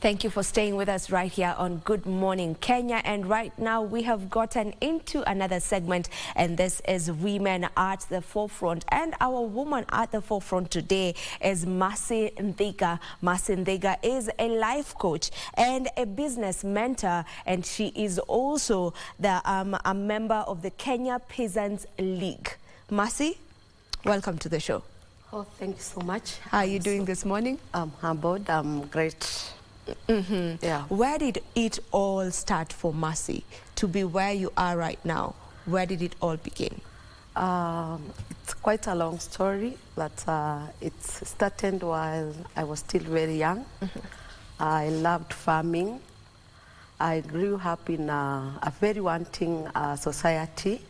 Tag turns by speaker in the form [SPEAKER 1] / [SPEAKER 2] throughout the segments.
[SPEAKER 1] Thank you for staying with us right here on Good Morning Kenya. And right now we have gotten into another segment, and this is Women at the Forefront. And our woman at the forefront today is Mercy Ndhiga. Mercy Ndhiga is a life coach and a business mentor, and she is also a member of the Kenya Peasants League. Mercy, welcome to the show.
[SPEAKER 2] Oh, thank you so much.
[SPEAKER 1] How are you doing this morning?
[SPEAKER 2] I'm humbled. I'm great.
[SPEAKER 1] Yeah. Where did it all start for Mercy to be where you are right now? Where did it all begin?
[SPEAKER 2] It's quite a long story, but it started while I was still very young. I loved farming. I grew up in a very wanting society,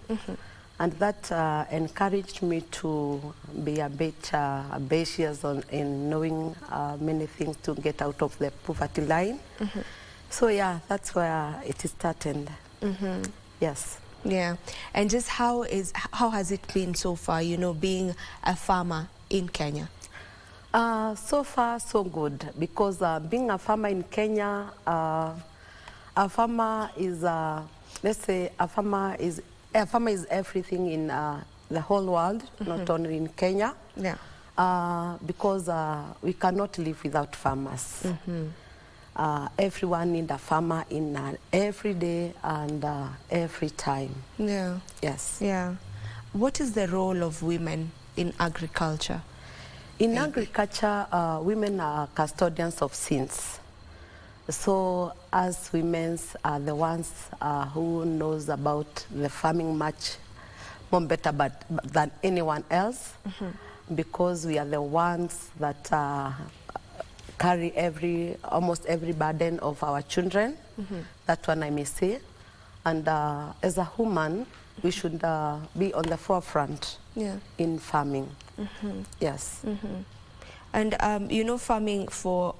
[SPEAKER 2] and that encouraged me to be a bit ambitious in knowing many things to get out of the poverty line. So yeah, that's where it started. Yes.
[SPEAKER 1] Yeah. And just how has it been so far, you know, being a farmer in Kenya?
[SPEAKER 2] So far, so good, because being a farmer in Kenya, a farmer is, let's say, a farmer is everything in the whole world, not only in Kenya.
[SPEAKER 1] Yeah.
[SPEAKER 2] Because we cannot live without farmers. Everyone needs a farmer in every day and every time.
[SPEAKER 1] Yeah.
[SPEAKER 2] Yes.
[SPEAKER 1] Yeah. What is the role of women in agriculture?
[SPEAKER 2] In agriculture, women are custodians of sins. So as women are the ones who knows about the farming much more better than anyone else, because we are the ones that carry almost every burden of our children. That one I may say. And as a woman, we should be on the forefront in farming. Yes.
[SPEAKER 1] And you know, farming for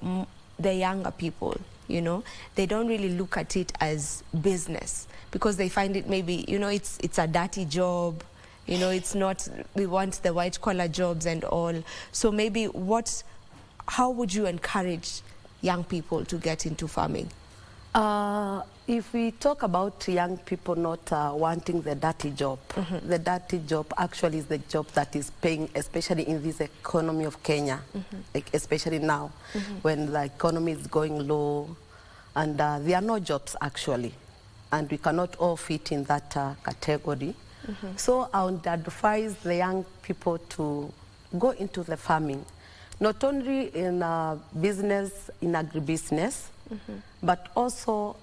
[SPEAKER 1] the younger people, you know, they don't really look at it as business because they find it maybe, you know, it's a dirty job, you know, it's not, we want the white collar jobs and all. So maybe how would you encourage young people to get into farming?
[SPEAKER 2] If we talk about young people not wanting the dirty job, the dirty job actually is the job that is paying, especially in this economy of Kenya, like especially now when the economy is going low and there are no jobs actually, and we cannot all fit in that category. So I would advise the young people to go into the farming, not only in business, in agribusiness, but also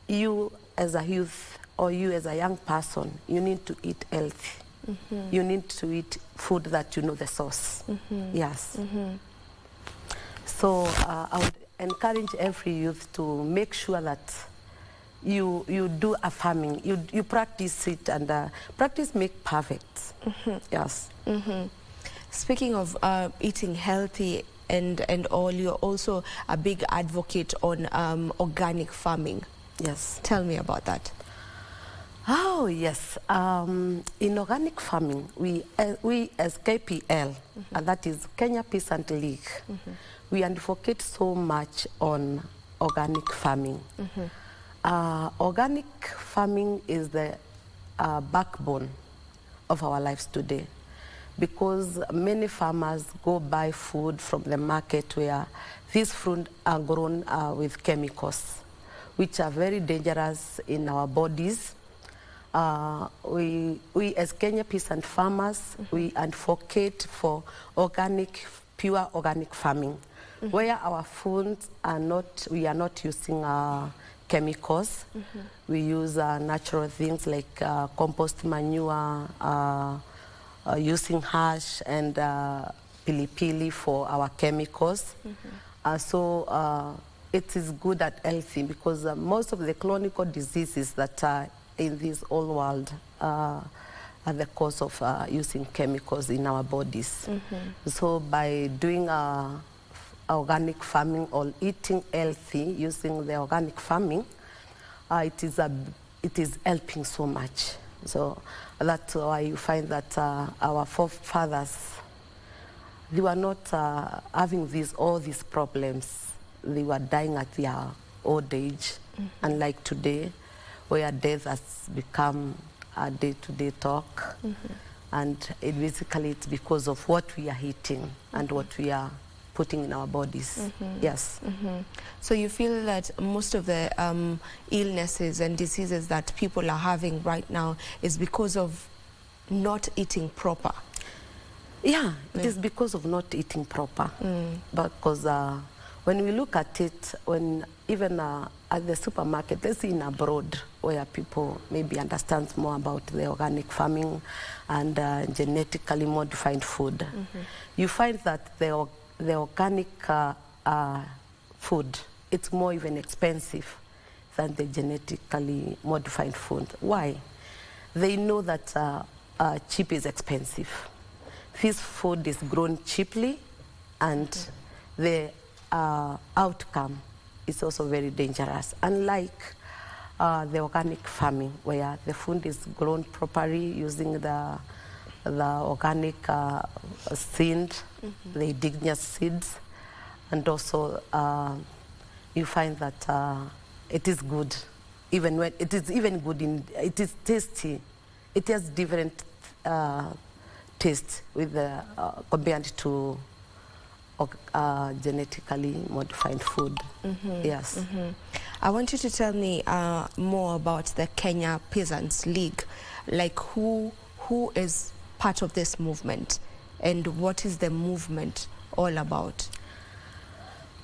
[SPEAKER 2] you as a youth or you as a young person, you need to eat healthy. You need to eat food that you know the source. Yes. So I would encourage every youth to make sure that you do a farming, you practice it, and practice make perfect. Yes.
[SPEAKER 1] Speaking of eating healthy and all, you're also a big advocate on organic farming.
[SPEAKER 2] Yes.
[SPEAKER 1] Tell me about that.
[SPEAKER 2] Oh, yes. In organic farming, we as KPL, that is Kenya Peasants League, we advocate so much on organic farming. Organic farming is the backbone of our lives today, because many farmers go buy food from the market where these fruit are grown with chemicals, which are very dangerous in our bodies. We as Kenya peasant farmers, we advocate for pure organic farming, where our foods are not, we are not using chemicals. We use natural things like compost manure, using hash and pili-pili for our chemicals. So it is good and healthy, because most of the chronic diseases that are in this whole world are the cause of using chemicals in our bodies. So by doing organic farming or eating healthy using the organic farming, it is helping so much. So that's why you find that our forefathers, they were not having all these problems they were dying at their old age, unlike today, where death has become a day-to-day talk. And basically it's because of what we are eating and what we are putting in our bodies. Yes.
[SPEAKER 1] So you feel that most of the illnesses and diseases that people are having right now is because of not eating proper?
[SPEAKER 2] Yeah, it is because of not eating proper. Because when we look at it, when even at the supermarket, let's say in abroad, where people maybe understand more about the organic farming and genetically modified food, you find that the organic food, it's more even expensive than the genetically modified food. Why? They know that cheap is expensive. This food is grown cheaply, and the outcome is also very dangerous. Unlike the organic farming, where the food is grown properly using the organic seed, the indigenous seeds, and also you find that it is good, even when it is even good it is tasty. It has different taste with the compared to genetically modified food. Yes.
[SPEAKER 1] I want you to tell me more about the Kenya Peasants League. Like who is part of this movement, and what is the movement all about?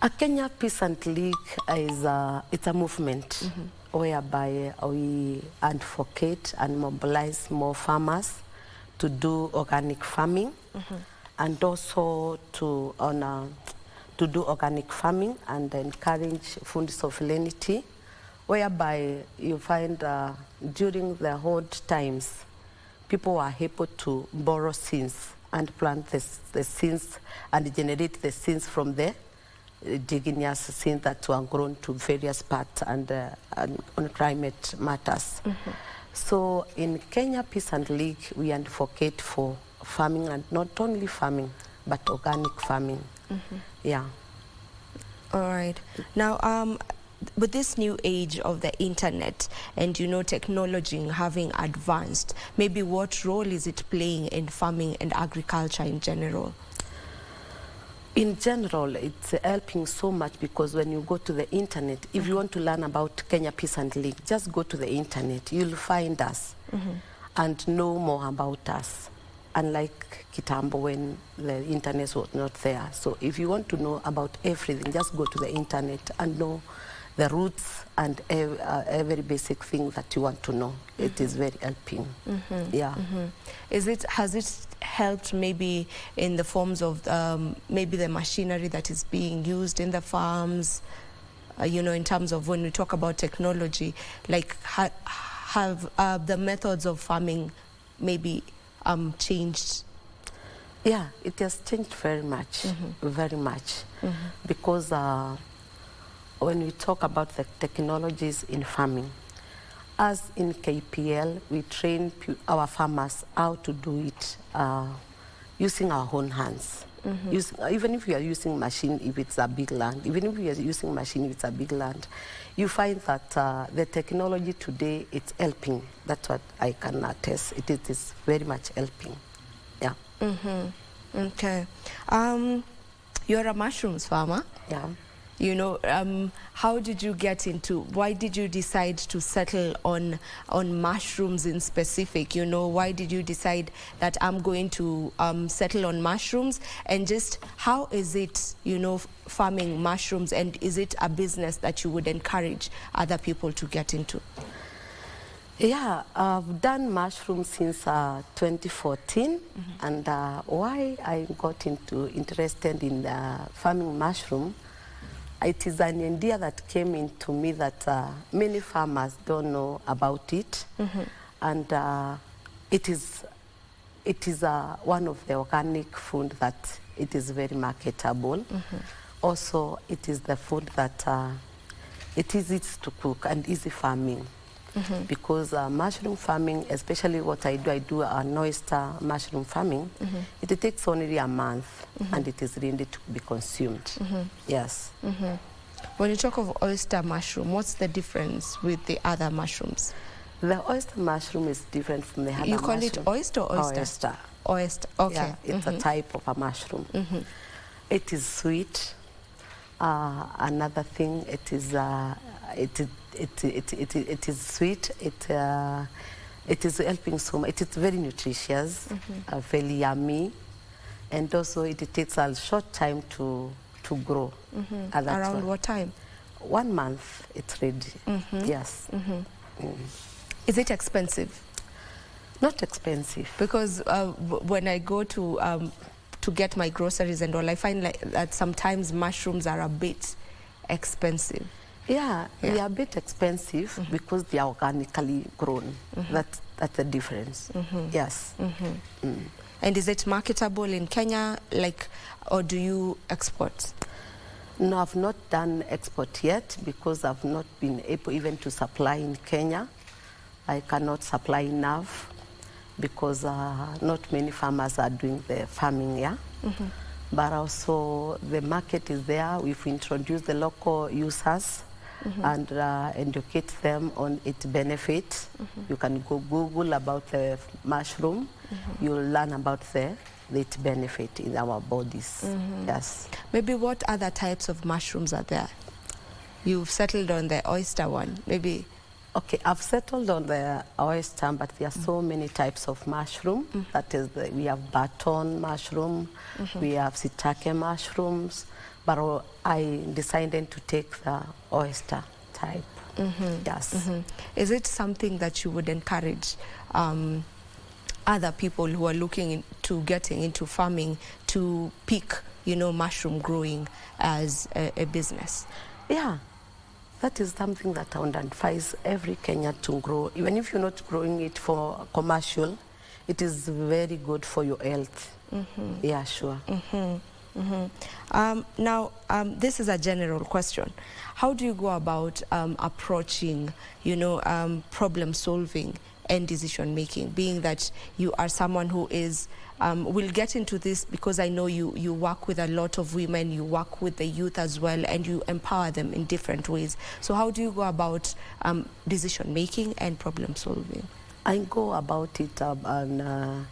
[SPEAKER 2] A Kenya Peasant League is it's a movement whereby we advocate and mobilize more farmers to do organic farming, and also to do organic farming and encourage food sovereignty, whereby you find during the hard times, people are able to borrow seeds and plant the seeds and generate the seeds from the indigenous seeds that were grown to various parts and on climate matters. So in Kenya Peasant League, we advocate for farming, and not only farming, but organic farming. Yeah.
[SPEAKER 1] All right. Now, with this new age of the internet and, you know, technology having advanced, maybe what role is it playing in farming and agriculture in general?
[SPEAKER 2] In general, it's helping so much, because when you go to the internet, if you want to learn about Kenya Peasant League, just go to the internet. You'll find us and know more about us. Unlike Kitambo, when the internet was not there. So if you want to know about everything, just go to the internet and know the roots and every basic thing that you want to know. It is very helping. Yeah.
[SPEAKER 1] Has it helped maybe in the forms of maybe the machinery that is being used in the farms? You know, in terms of when we talk about technology, like have the methods of farming maybe changed?
[SPEAKER 2] Yeah, it has changed very much, very much, because when we talk about the technologies in farming, as in KPL, we train our farmers how to do it using our own hands. Even if you are using machine, if it's a big land, even if you are using machine, if it's a big land, you find that the technology today, it's helping. That's what I can attest. It is very much helping. Yeah.
[SPEAKER 1] Okay. You're a mushrooms farmer.
[SPEAKER 2] Yeah.
[SPEAKER 1] You know, how did you get into, why did you decide to settle on mushrooms in specific? You know, why did you decide that I'm going to settle on mushrooms? And just how is it, you know, farming mushrooms, and is it a business that you would encourage other people to get into?
[SPEAKER 2] Yeah, I've done mushrooms since 2014, and why I got interested in farming mushroom, it is an idea that came into me that many farmers don't know about it, and it is one of the organic food that it is very marketable. Also, it is the food that it is easy to cook and easy farming. Because mushroom farming, especially what I do an oyster mushroom farming, it takes only a month and it is ready to be consumed. Yes.
[SPEAKER 1] When you talk of oyster mushroom, what's the difference with the other mushrooms?
[SPEAKER 2] The oyster mushroom is different from the other mushroom.
[SPEAKER 1] You call it oyster or oyster?
[SPEAKER 2] Oyster.
[SPEAKER 1] Oyster, okay.
[SPEAKER 2] Yeah, it's a type of a mushroom. It is sweet. Another thing, it is sweet. It is helping so much. It is very nutritious, very yummy, and also it takes a short time to grow.
[SPEAKER 1] Around what time?
[SPEAKER 2] 1 month, it's ready. Yes.
[SPEAKER 1] Is it expensive?
[SPEAKER 2] Not expensive.
[SPEAKER 1] Because when I go to get my groceries and all, I find like that sometimes mushrooms are a bit expensive.
[SPEAKER 2] Yeah, they are a bit expensive because they are organically grown. That's the difference. Yes.
[SPEAKER 1] And is it marketable in Kenya, like, or do you export?
[SPEAKER 2] No, I've not done export yet because I've not been able even to supply in Kenya. I cannot supply enough because not many farmers are doing the farming, yeah? But also the market is there. We've introduced the local users and educate them on its benefits. You can go Google about the mushroom. You'll learn about its benefit in our bodies. Yes.
[SPEAKER 1] Maybe what other types of mushrooms are there? You've settled on the oyster one, maybe.
[SPEAKER 2] Okay, I've settled on the oyster, but there are so many types of mushroom. That is, we have baton mushroom, we have shiitake mushrooms, but I decided to take the oyster type. Yes.
[SPEAKER 1] Is it something that you would encourage other people who are looking into getting into farming to pick, you know, mushroom growing as a business?
[SPEAKER 2] Yeah. That is something that I would advise every Kenyan to grow. Even if you're not growing it for commercial, it is very good for your health. Yeah, sure.
[SPEAKER 1] Now, this is a general question. How do you go about approaching, you know, problem solving and decision making, being that you are someone who is, we'll get into this because I know you work with a lot of women, you work with the youth as well, and you empower them in different ways. So how do you go about decision making and problem solving?
[SPEAKER 2] I go about it and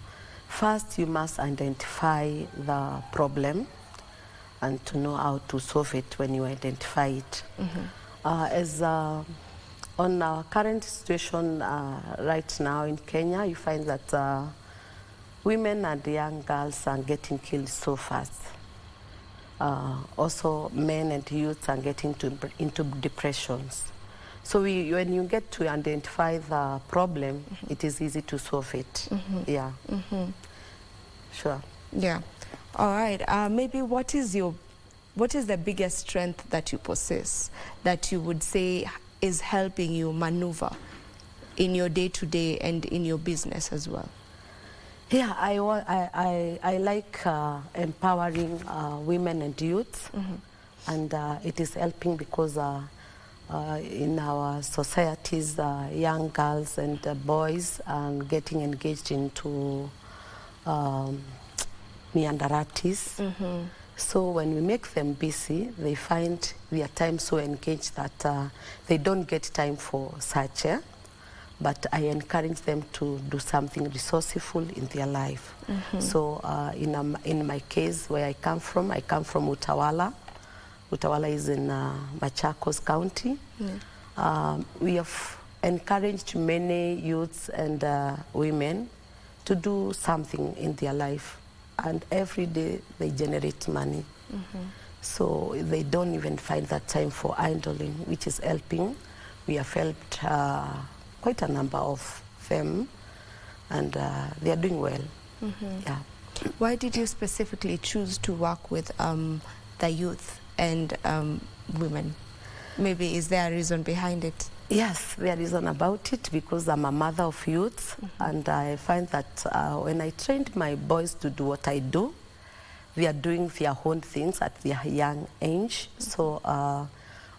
[SPEAKER 2] first you must identify the problem and to know how to solve it when you identify it. On our current situation right now in Kenya, you find that women and young girls are getting killed so fast. Also, men and youth are getting into depressions. So when you get to identify the problem, it is easy to solve it. Yeah. Sure.
[SPEAKER 1] Yeah. All right. Maybe what is the biggest strength that you possess that you would say is helping you maneuver in your day-to-day and in your business as well?
[SPEAKER 2] Yeah, I like empowering women and youth, and it is helping because in our societies, young girls and boys are getting engaged into meanderitis. So when we make them busy, they find their time so engaged that they don't get time for such. But I encourage them to do something resourceful in their life. So in my case, where I come from Utawala. Utawala is in Machakos County. We have encouraged many youths and women to do something in their life. And every day they generate money. So they don't even find that time for idling, which is helping. We have helped quite a number of them, and they are doing well. Yeah.
[SPEAKER 1] Why did you specifically choose to work with the youth and women? Maybe is there a reason behind it?
[SPEAKER 2] Yes, there is a reason about it because I'm a mother of youth, and I find that when I trained my boys to do what I do, they are doing their own things at their young age. So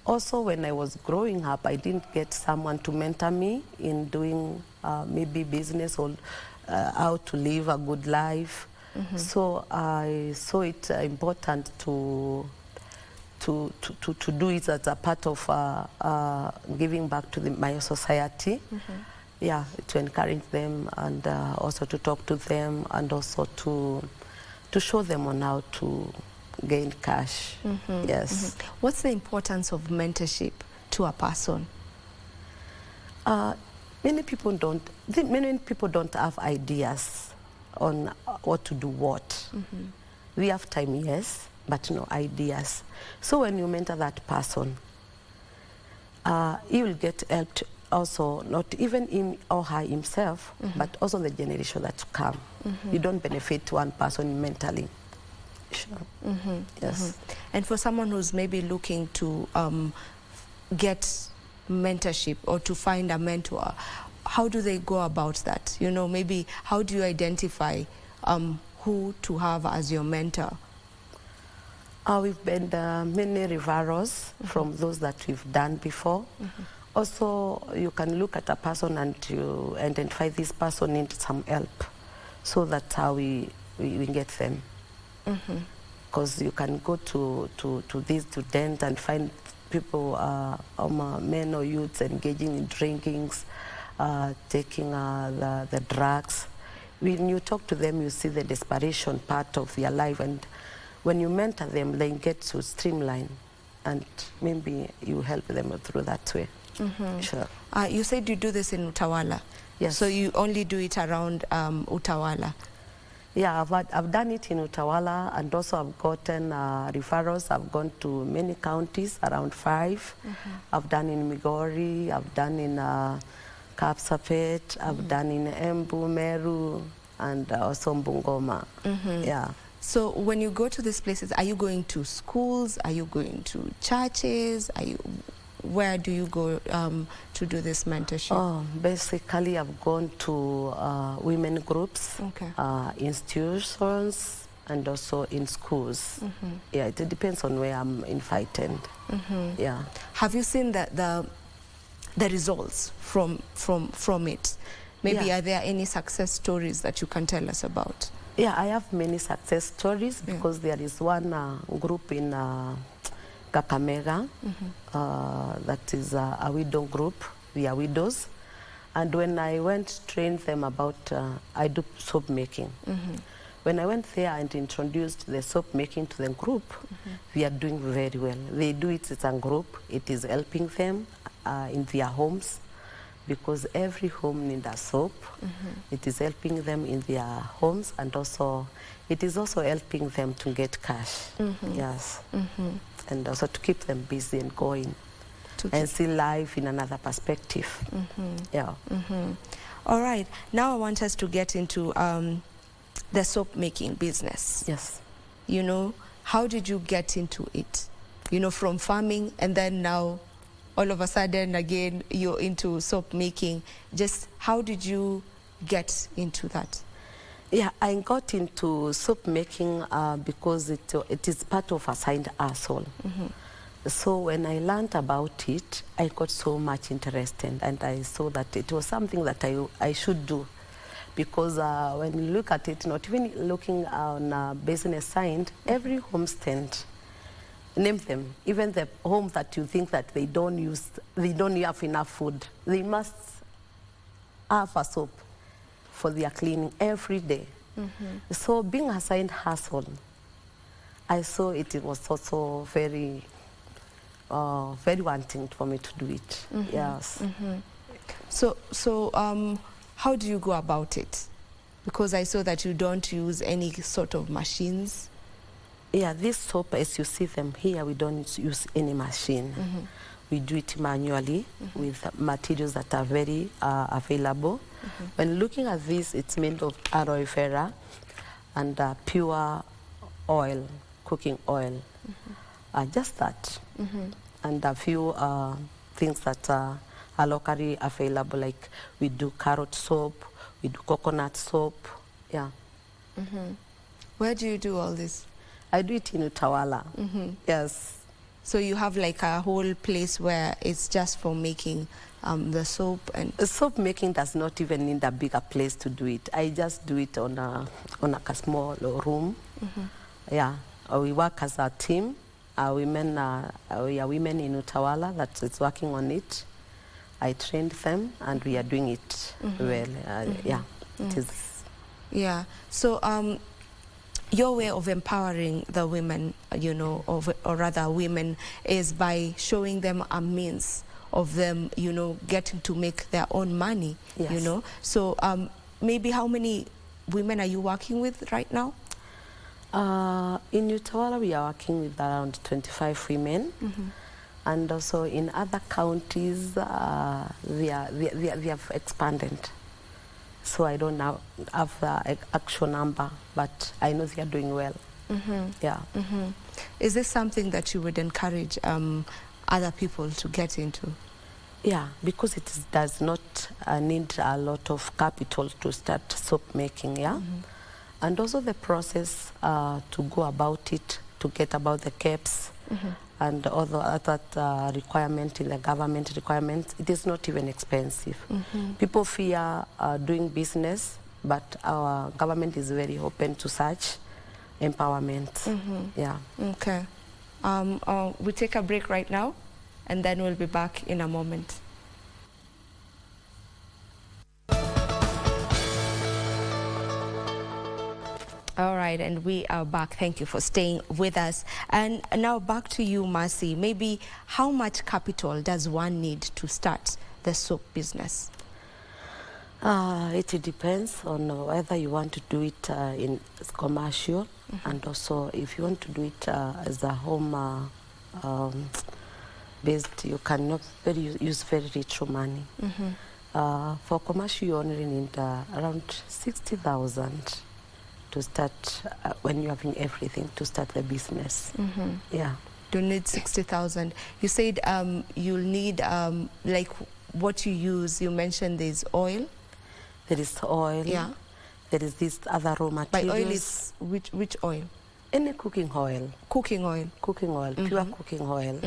[SPEAKER 2] also when I was growing up, I didn't get someone to mentor me in doing maybe business or how to live a good life. So I saw it important to to do it as a part of giving back to my society. Yeah, to encourage them and also to talk to them and also to show them on how to gain cash. Yes.
[SPEAKER 1] What's the importance of mentorship to a person?
[SPEAKER 2] Many people don't have ideas on what to do what. We have time, yes, but no ideas. So when you mentor that person, he will get helped also, not even him or her himself, but also the generation that come. You don't benefit one person mentally. Sure. Yes.
[SPEAKER 1] And for someone who's maybe looking to get mentorship or to find a mentor, how do they go about that? You know, maybe how do you identify who to have as your mentor?
[SPEAKER 2] We've made many referrals from those that we've done before. Also, you can look at a person and you identify this person needs some help. So that's how we get them. Because you can go to these students and find people, men or youths engaging in drinkings, taking the drugs. When you talk to them, you see the desperation part of their life, and when you mentor them, they get to streamline, and maybe you help them through that way. Sure.
[SPEAKER 1] You said you do this in Utawala.
[SPEAKER 2] Yes.
[SPEAKER 1] So you only do it around Utawala?
[SPEAKER 2] Yeah, I've done it in Utawala, and also I've gotten referrals. I've gone to many counties, around 5. I've done in Migori, I've done in Kapsapet, I've done in Embu, Meru, and also Bungoma. Yeah.
[SPEAKER 1] So when you go to these places, are you going to schools? Are you going to churches? Where do you go to do this mentorship?
[SPEAKER 2] Oh, basically, I've gone to women groups, institutions, and also in schools. Yeah, it depends on where I'm invited. Yeah.
[SPEAKER 1] Have you seen the results from it? Maybe are there any success stories that you can tell us about?
[SPEAKER 2] Yeah, I have many success stories because there is one group in Kakamega, that is a widow group. We are widows. And when I went to train them about, I do soap making. When I went there and introduced the soap making to the group, we are doing very well. They do it as a group. It is helping them in their homes, because every home needs a soap. It is helping them in their homes, and also it is also helping them to get cash. Yes. And also to keep them busy and going and see life in another perspective. Yeah.
[SPEAKER 1] All right. Now I want us to get into the soap making business.
[SPEAKER 2] Yes.
[SPEAKER 1] You know, how did you get into it? You know, from farming, and then now all of a sudden again you're into soap making. Just how did you get into that?
[SPEAKER 2] Yeah, I got into soap making because it is part of a side hustle. So when I learned about it, I got so much interested, and I saw that it was something that I should do. Because when you look at it, not even looking on a business side, every homestead, name them, even the homes that you think that they don't have enough food, they must have a soap for their cleaning every day. So being a side hustle, I saw it was also very wanting for me to do it. Yes.
[SPEAKER 1] So how do you go about it? Because I saw that you don't use any sort of machines.
[SPEAKER 2] Yeah, this soap, as you see them here, we don't use any machine. We do it manually with materials that are very available. When looking at this, it's made of aloe vera and pure oil, cooking oil. Just that. And a few things that are locally available, like we do carrot soap, we do coconut soap. Yeah.
[SPEAKER 1] Where do you do all this?
[SPEAKER 2] I do it in Utawala. Yes.
[SPEAKER 1] So you have like a whole place where it's just for making the soap? And
[SPEAKER 2] soap making does not even need a bigger place to do it. I just do it on a small room. Yeah. We work as a team. we are women in Utawala that is working on it. I trained them, and we are doing it well. Yeah, it is.
[SPEAKER 1] Yeah. So your way of empowering the women, you know, or rather women, is by showing them a means of them, you know, getting to make their own money,
[SPEAKER 2] Yes.
[SPEAKER 1] you know. So maybe how many women are you working with right now?
[SPEAKER 2] In Utawala, we are working with around 25 women. And also in other counties, they have expanded. So I don't now have the actual number, but I know they are doing well. Yeah.
[SPEAKER 1] Is this something that you would encourage other people to get into?
[SPEAKER 2] Yeah, because does not need a lot of capital to start soap making, yeah? And also the process to go about it, to get about the caps, and all the other requirement in the government requirements, it is not even expensive. People fear doing business, but our government is very open to such empowerment. Yeah.
[SPEAKER 1] Okay. We take a break right now, and then we'll be back in a moment. All right, and we are back. Thank you for staying with us. And now back to you, Mercy. Maybe how much capital does one need to start the soap business?
[SPEAKER 2] It depends on whether you want to do it in commercial, and also if you want to do it as a home based, you cannot use very little money. For commercial, you only need around 60,000 to start when you're having everything to start the business. Yeah.
[SPEAKER 1] You need 60,000. You said you'll need like what you use. You mentioned there's oil.
[SPEAKER 2] There is oil.
[SPEAKER 1] Yeah.
[SPEAKER 2] There is this other raw materials.
[SPEAKER 1] By oil is which oil?
[SPEAKER 2] Any cooking oil.
[SPEAKER 1] Cooking oil.
[SPEAKER 2] Cooking oil, pure cooking oil.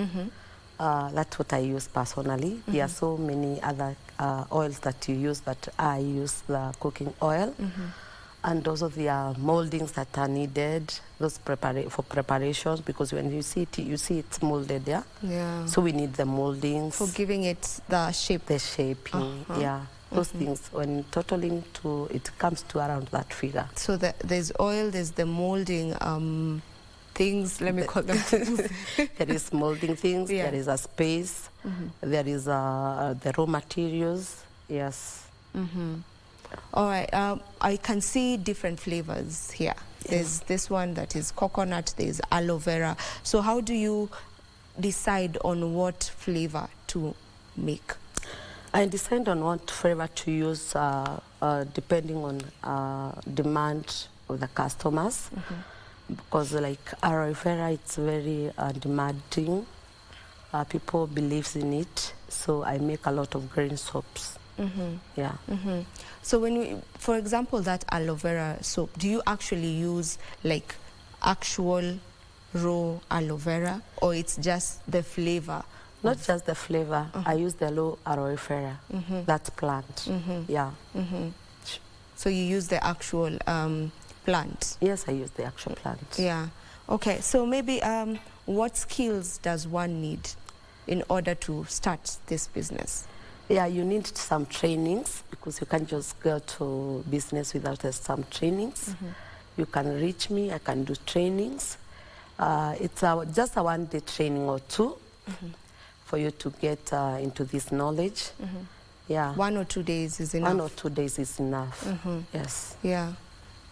[SPEAKER 2] That's what I use personally. There are so many other oils that you use, but I use the cooking oil. And also there are moldings that are needed, those for preparations, because when you see it, it's molded, yeah?
[SPEAKER 1] Yeah.
[SPEAKER 2] So we need the moldings.
[SPEAKER 1] For giving it the shape.
[SPEAKER 2] The shaping, yeah. Those things, when totaling to, it comes to around that figure.
[SPEAKER 1] So there's oil, there's the molding things, let me call them things.
[SPEAKER 2] There is molding things,
[SPEAKER 1] Yeah.
[SPEAKER 2] there is a space, there is the raw materials, yes.
[SPEAKER 1] All right, I can see different flavors here. There's this one that is coconut, there's aloe vera. So how do you decide on what flavor to make?
[SPEAKER 2] I decide on what flavor to use depending on demand of the customers. Because like aloe vera, it's very demanding. People believe in it, so I make a lot of green soaps. Yeah.
[SPEAKER 1] So when we, for example, that aloe vera soap, do you actually use like actual raw aloe vera, or it's just the flavor?
[SPEAKER 2] Not just the flavor. I use the low aloe vera. That's plant. Yeah.
[SPEAKER 1] So you use the actual plant?
[SPEAKER 2] Yes, I use the actual plant.
[SPEAKER 1] Yeah. Okay. So maybe what skills does one need in order to start this business?
[SPEAKER 2] Yeah, you need some trainings, because you can't just go to business without some trainings. You can reach me, I can do trainings. It's just a one-day training or two for you to get into this knowledge. Yeah.
[SPEAKER 1] 1 or 2 days is enough?
[SPEAKER 2] 1 or 2 days is enough, yes.
[SPEAKER 1] Yeah.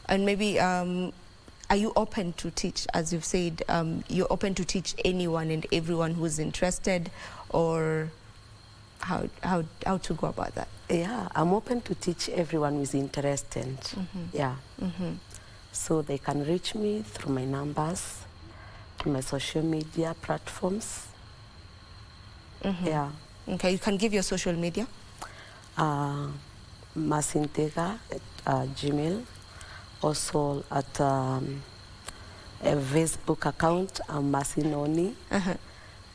[SPEAKER 1] And maybe, are you open to teach? As you've said, you're open to teach anyone and everyone who's interested, or how to go about that?
[SPEAKER 2] Yeah, I'm open to teach everyone who's interested. Yeah. So they can reach me through my numbers, my social media platforms. Yeah.
[SPEAKER 1] Okay, you can give your social media.
[SPEAKER 2] Masintega at Gmail. Also at a Facebook account, I'm Masinoni.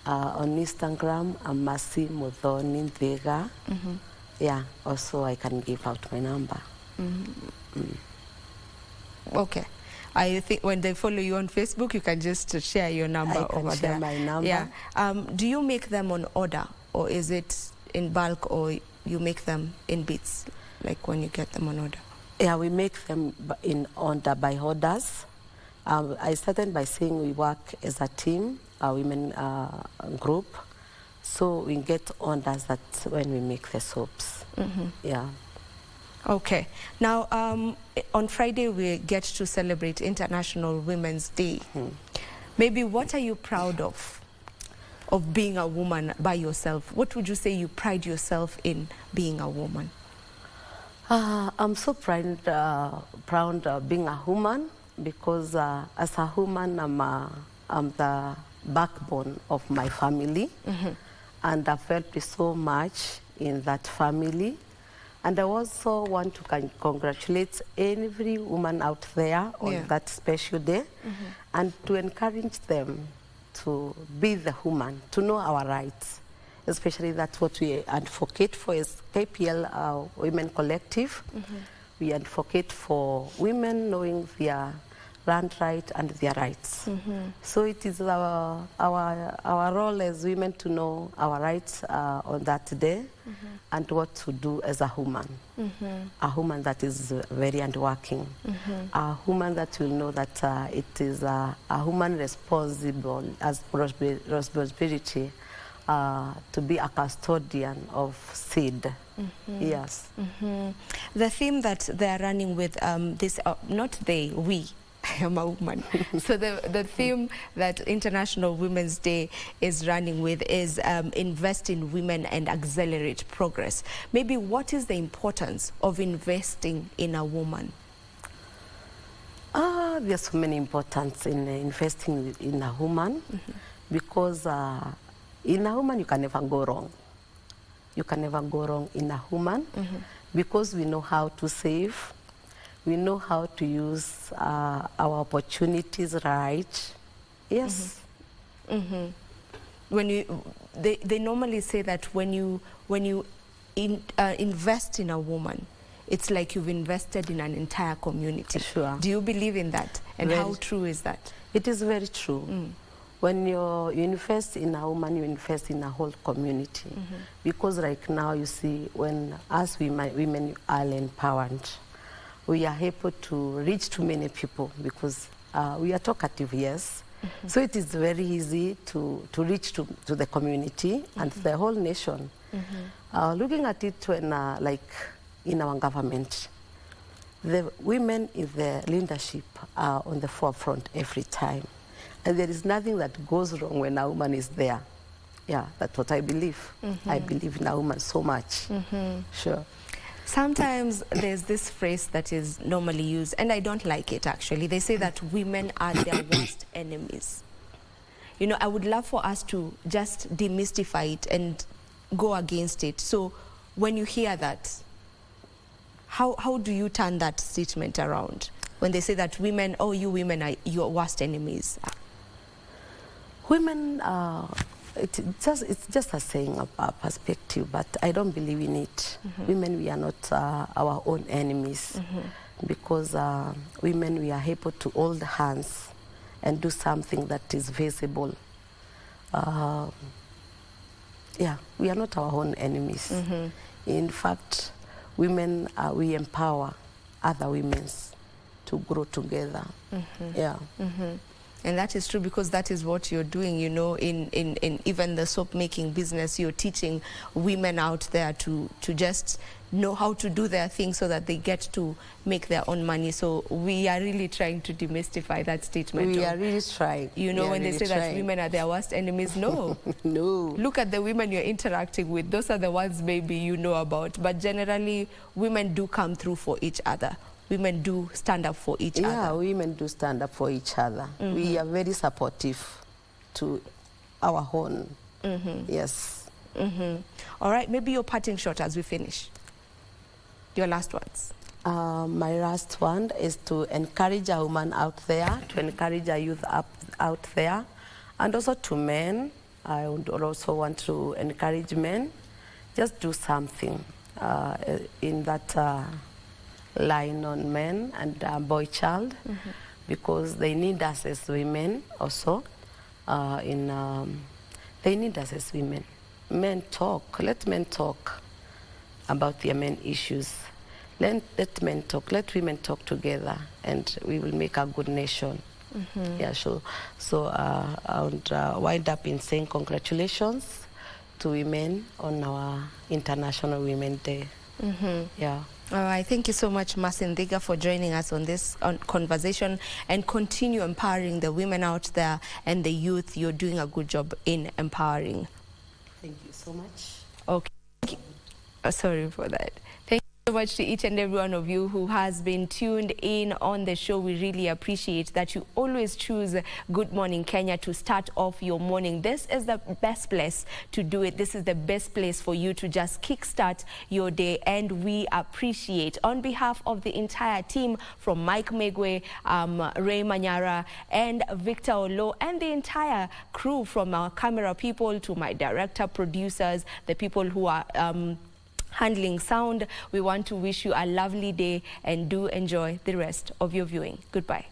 [SPEAKER 2] On Instagram, I'm Masi Mudhoni Vega. Yeah, also I can give out my number.
[SPEAKER 1] Okay. I think when they follow you on Facebook, you can just share your number over there.
[SPEAKER 2] I can share my number.
[SPEAKER 1] Yeah. Do you make them on order, or is it in bulk, or you make them in bits, like when you get them on order?
[SPEAKER 2] Yeah, we make them in order by orders. I started by saying we work as a team, a women group, so we get orders that when we make the soaps. Yeah.
[SPEAKER 1] Okay. Now, on Friday, we get to celebrate International Women's Day. Maybe what are you proud of being a woman by yourself? What would you say you pride yourself in being a woman?
[SPEAKER 2] I'm so proud of being a woman because as a woman, I'm the backbone of my family. And I've helped so much in that family. And I also want to congratulate every woman out there on that special day and to encourage them to be the woman, to know our rights. Especially that's what we advocate for as KPL Women Collective. We advocate for women knowing their land right and their rights. So it is our role as women to know our rights on that day and what to do as a woman. A woman that is very hardworking. A woman that will know that it is a woman responsible as responsibility to be a custodian of seed. Yes.
[SPEAKER 1] The theme that they're running with, this, not they, we, I am a woman. So the theme that International Women's Day is running with is invest in women and accelerate progress. Maybe what is the importance of investing in a woman?
[SPEAKER 2] There's so many importance in investing in a woman because in a woman you can never go wrong. You can never go wrong in a woman because we know how to save. We know how to use our opportunities right. Yes. When you, they normally say that when you invest in a woman, it's like you've invested in an entire community. Sure. Do you believe in that? And how true is that? It is very true. When you invest in a woman, you invest in a whole community. Because right now, you see, when us women are empowered, we are able to reach to many people because we are talkative, yes. So it is very easy to reach to the community and the whole nation. Looking at it when, like in our government, the women in the leadership are on the forefront every time. And there is nothing that goes wrong when a woman is there. Yeah, that's what I believe. I believe in a woman so much. Sure.
[SPEAKER 1] Sometimes there's this phrase that is normally used, and I don't like it actually. They say that women are their worst enemies. You know, I would love for us to just demystify it and go against it. So when you hear that, how do you turn that statement around? When they say that women, oh, you women are your worst enemies.
[SPEAKER 2] Women, it's just a saying, a perspective, but I don't believe in it. Women, we are not our own enemies because women, we are able to hold hands and do something that is visible. Yeah, we are not our own enemies. In fact, women, we empower other women to grow together. Yeah.
[SPEAKER 1] And that is true because that is what you're doing, you know, in even the soap making business. You're teaching women out there to just know how to do their thing so that they get to make their own money. So we are really trying to demystify that statement.
[SPEAKER 2] We are really trying.
[SPEAKER 1] You know, when they say that women are their worst enemies, no.
[SPEAKER 2] No.
[SPEAKER 1] Look at the women you're interacting with. Those are the ones maybe you know about. But generally, women do come through for each other. Women do stand up for each other.
[SPEAKER 2] Yeah, women do stand up for each other. We are very supportive to our own. Yes.
[SPEAKER 1] All right, maybe your parting shot as we finish. Your last words.
[SPEAKER 2] My last one is to encourage a woman out there, to encourage a youth out there, and also to men. I would also want to encourage men. Just do something in that line on men and boy child. because they need us as women also. They need us as women. Men talk. Let men talk about their men issues. Let men talk. Let women talk together, and we will make a good nation. Yeah, sure. So I would wind up in saying congratulations to women on our International Women's Day. Yeah.
[SPEAKER 1] All right, thank you so much, Masindhiga, for joining us on this conversation, and continue empowering the women out there and the youth. You're doing a good job in empowering.
[SPEAKER 2] Thank you so much.
[SPEAKER 1] Okay. Sorry for that. Thank you so much to each and every one of you who has been tuned in on the show. We really appreciate that you always choose Good Morning Kenya to start off your morning. This is the best place to do it. This is the best place for you to just kickstart your day, and we appreciate, on behalf of the entire team, from Mike Megwe, Ray Manyara, and Victor Olo, and the entire crew, from our camera people to my director, producers, the people who are handling sound. We want to wish you a lovely day, and do enjoy the rest of your viewing. Goodbye.